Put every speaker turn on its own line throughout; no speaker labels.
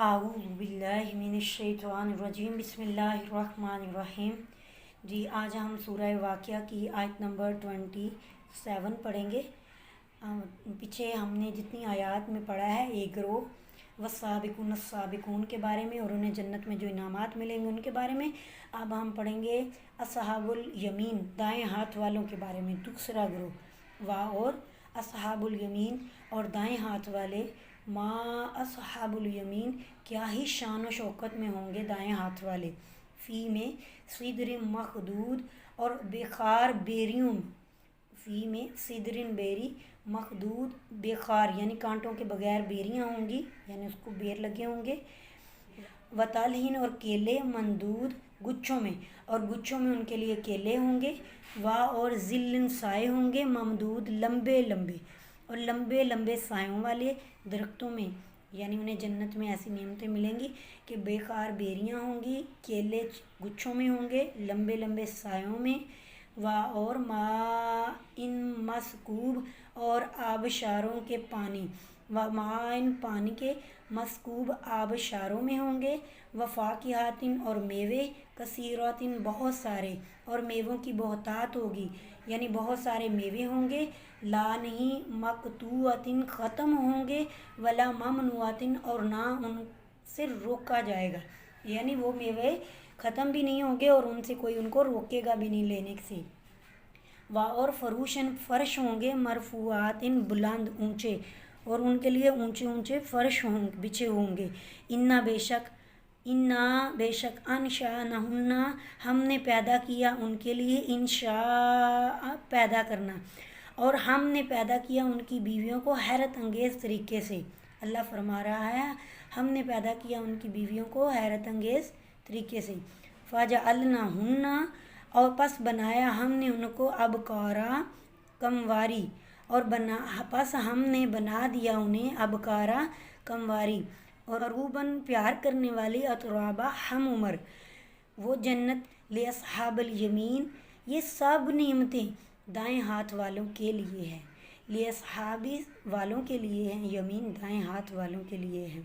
اعوذ باللہ من الشیطان الرجیم بسم اللہ الرحمن الرحیم۔ جی آج ہم سورہ واقعہ کی آیت نمبر 27 پڑھیں گے۔ پیچھے ہم نے جتنی آیات میں پڑھا ہے ایک گروہ والسابقون السابقون کے بارے میں اور انہیں جنت میں جو انعامات ملیں گے ان کے بارے میں۔ اب ہم پڑھیں گے اصحاب الیمین دائیں ہاتھ والوں کے بارے میں، دوسرا گروہ اور اصحاب الیمین اور دائیں ہاتھ والے۔ ما اصحاب الیمین کیا ہی شان و شوکت میں ہوں گے دائیں ہاتھ والے۔ فی میں صدر مخدود اور بخار بیریوں، فی میں صدر بیری مخدود بخار یعنی کانٹوں کے بغیر بیریاں ہوں گی، یعنی اس کو بیر لگے ہوں گے۔ وطلحین اور کیلے مندود گچھوں میں، اور گچھوں میں ان کے لیے کیلے ہوں گے۔ اور ذلن سائے ہوں گے، ممدود لمبے لمبے، اور لمبے لمبے سایوں والے درختوں میں، یعنی انہیں جنت میں ایسی نعمتیں ملیں گی کہ بیکار بیریاں ہوں گی، کیلے گچھوں میں ہوں گے، لمبے لمبے سایوں میں۔ اور ماء مسکوب اور آبشاروں کے پانی، ماء پانی کے مسکوب آبشاروں میں ہوں گے۔ وفاکہات اور میوے کثیرات بہت سارے، اور میووں کی بہتات ہوگی یعنی بہت سارے میوے ہوں گے۔ لا نہیں مقطوعات ختم ہوں گے، ولا ممنوعات اور نہ ان سے روکا جائے گا، یعنی وہ میوے ختم بھی نہیں ہوں گے اور ان سے کوئی ان کو روکے گا بھی نہیں لینے سے۔ اور فروشن فرش ہوں گے، مرفوعات بلند اونچے، اور ان کے لیے اونچے اونچے فرش بچھے ہوں گے۔ انا بے شک انشأنہن ہم نے پیدا کیا ان کے لیے، انشاء پیدا کرنا، اور ہم نے پیدا کیا ان کی بیویوں کو حیرت انگیز طریقے سے۔ اللہ فرما رہا ہے ہم نے پیدا کیا ان کی بیویوں کو حیرت انگیز طریقے سے۔ فجعلناہن اور پس بنایا ہم نے ان کو ابکارا کمواری، اور پس ہم نے بنا دیا انہیں ابکارا کمواری، اور عروباً پیار کرنے والی، اترابا ہم عمر۔ وہ جنت لاصحاب الیمین یہ سب نعمتیں دائیں ہاتھ والوں کے لیے ہیں، لاصحابی والوں کے لیے ہیں، یمین دائیں ہاتھ والوں کے لیے ہیں۔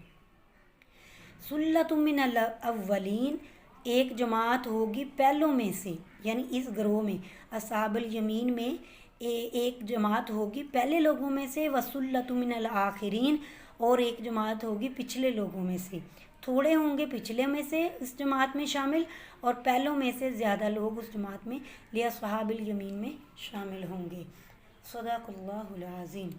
ثلۃ من الاولین ایک جماعت ہوگی پہلوں میں سے، یعنی اس گروہ میں اصحاب الیمین میں ایک جماعت ہوگی پہلے لوگوں میں سے، وثلۃ من الآخرین اور ایک جماعت ہوگی پچھلے لوگوں میں سے۔ تھوڑے ہوں گے پچھلے میں سے اس جماعت میں شامل، اور پہلوں میں سے زیادہ لوگ اس جماعت میں لاصحاب الیمین میں شامل ہوں گے۔ صدق اللہ العظیم۔